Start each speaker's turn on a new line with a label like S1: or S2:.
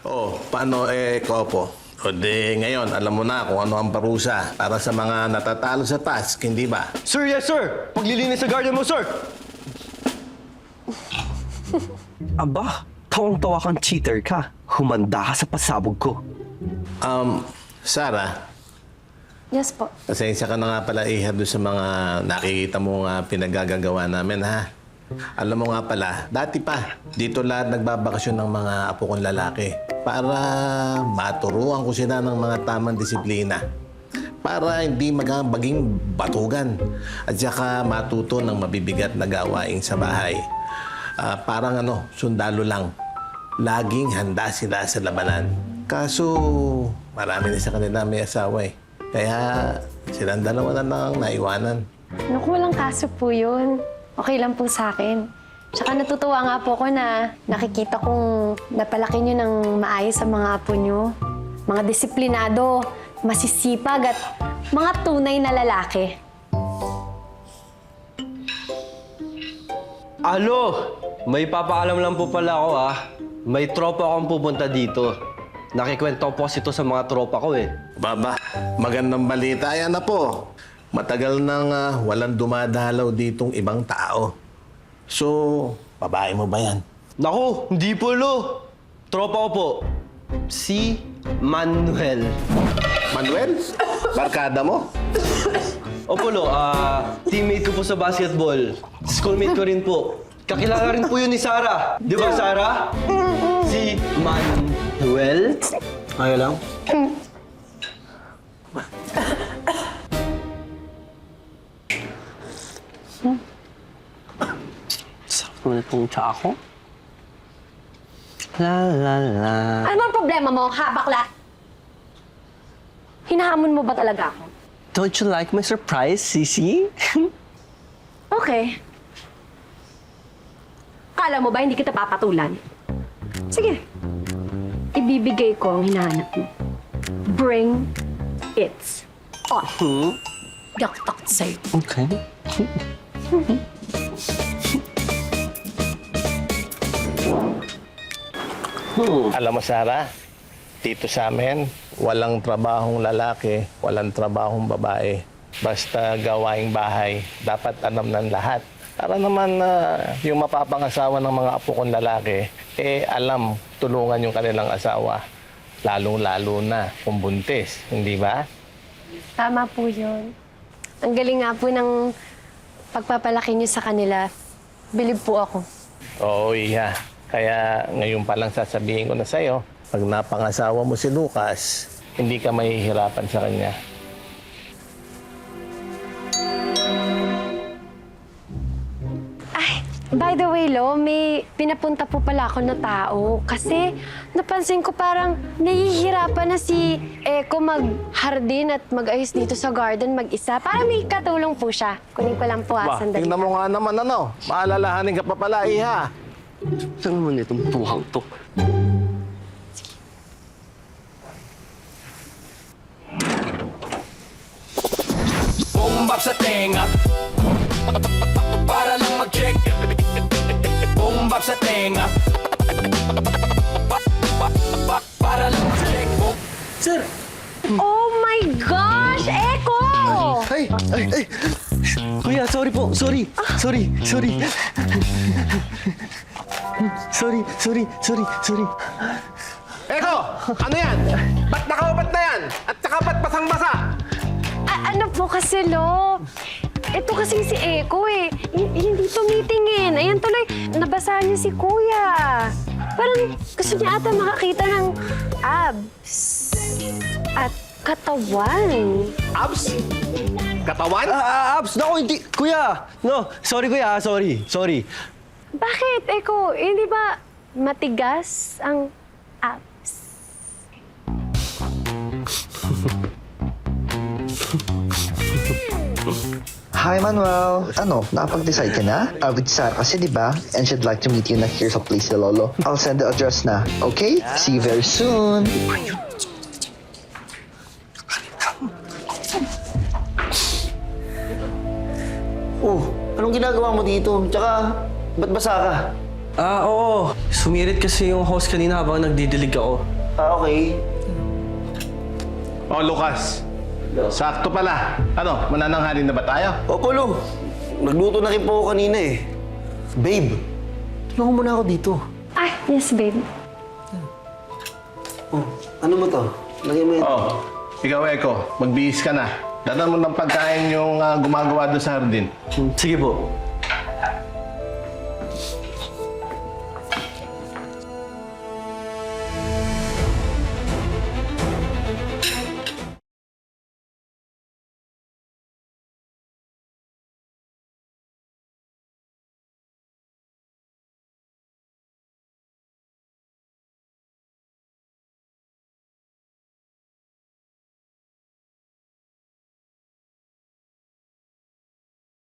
S1: Oh, paano Kopo? O di ngayon, alam mo na kung ano ang parusa para sa mga natatalo sa task, hindi ba?
S2: Sir, yes sir! Paglilinis sa garden mo, sir!
S3: Aba, tawang-tawa kang cheater ka. Humanda ka sa pasabog ko.
S1: Sarah,
S4: Yes po.
S1: pasensya ka na nga pala doon sa mga nakikita mo nga pinagagagawa namin, ha? Alam mo nga pala, dati pa, dito lahat nagbabakasyon ng mga apo kong lalaki para maturuan ko sila ng mga tamang disiplina. Para hindi maging batugan at saka matuto ng mabibigat na gawain sa bahay. Parang sundalo lang. Laging handa sila sa labanan. Kaso, marami na sa kanila may asawa eh. Kaya silang dalawa na lang naiwanan.
S4: Naku, walang kaso po yun. Okay lang po sa akin. Tsaka natutuwa nga po ko na nakikita kong napalaki nyo ng maayos sa mga apo nyo. Mga disiplinado, masisipag at mga tunay na lalaki.
S2: Alo! May papaalam lang po pala ako May tropa akong pupunta dito. Nakikwento ko po ito sa mga tropa ko eh.
S1: Baba, magandang balita yan na po. Matagal nang walang dumadalaw ditong ibang tao. So, babae mo ba yan?
S2: Naku, hindi po lo. Tropa ko po. Si Manuel.
S1: Manuel? Barkada mo?
S2: Opo lo, teammate ko po sa basketball. Schoolmate ko rin po. Kakilala rin po yun ni Sarah. Di ba, Sarah? Si Manuel. Ayaw lang?
S3: Sarap naman itong tsa ko. La la la.
S4: Ano bang problema mo, ha, bakla? Hinahamon mo ba talaga ako?
S3: Don't you like my surprise, Sisi?
S4: Okay. Kala mo ba hindi kita papatulan? Sige. Ibibigay ko ang hinahanap mo. Bring it on. Hindi ako takot sa'yo.
S3: Okay.
S1: Alam mo, Sarah, dito sa amin, walang trabahong lalaki, walang trabahong babae. Basta gawaing bahay, dapat alam ng lahat. Para naman yung mapapangasawa ng mga apo kong lalaki, alam, tulungan yung kanilang asawa. Lalong-lalo na kung buntis, hindi ba?
S4: Tama po yun. Ang galing nga po ng pagpapalaki niyo sa kanila. Bilib po ako.
S1: Oo, Iha. Kaya ngayon pa lang sasabihin ko na sa'yo, pag napangasawa mo si Lucas, hindi ka mahihirapan sa kanya.
S4: Ay, by the way, Lo, may pinapunta po pala ako na tao. Kasi napansin ko parang nahihirapan na si Eko mag-hardin at mag-ayos dito sa garden mag-isa. Para may katulong po siya. Kunin ko lang po sandali.
S1: Tingnan mo nga naman maalalahanin ka pa pala, Iha.
S3: Saan naman itong tuhang to?
S5: Boom-bap sa tenga para lang mag-check. Boom-bap sa tenga para lang mag-check.
S2: Sir!
S4: Oh my gosh! Eko!
S2: Ay! Kuya, sorry po. Sorry. Sorry.
S1: Eko! Ano yan? Ba't nakaupat na yan? At saka ba't basang-basa?
S4: Ano po kasi, Lo? Ito kasing si Eko hindi tumitingin. Ayan tuloy, nabasahan niya si Kuya. Parang gusto niya ata makakita ng abs at katawan.
S1: Abs? Katawan?
S2: Abs! Naku, hindi. Kuya! No, sorry kuya. Sorry.
S4: Bakit, Eko? Hindi ba matigas ang abs?
S6: Hi, Manuel. Ano, nakapag-decide ka na? With Sarah kasi, di ba? And she'd like to meet you na here sa Place de Lolo. I'll send the address na, okay? See you very soon.
S7: Oh, anong ginagawa mo dito? Tsaka, ba't basa ka?
S2: Oo. Sumirit kasi yung host kanina habang nagdidilig ako.
S3: Okay.
S1: Oh, Lucas. Sakto pala. Ano, manananghali na ba tayo?
S3: Opo, Lo. Nagluto na rin po ako kanina eh. Babe, tulungan mo na ako dito.
S4: Ah, yes, babe.
S3: Oh, ano mo to? Lagay mo yun.
S1: Oh, ikaw, Eko, magbihis ka na. Dadan mo ng pagkain yung gumagawa doon sa hardin.
S2: Sige po.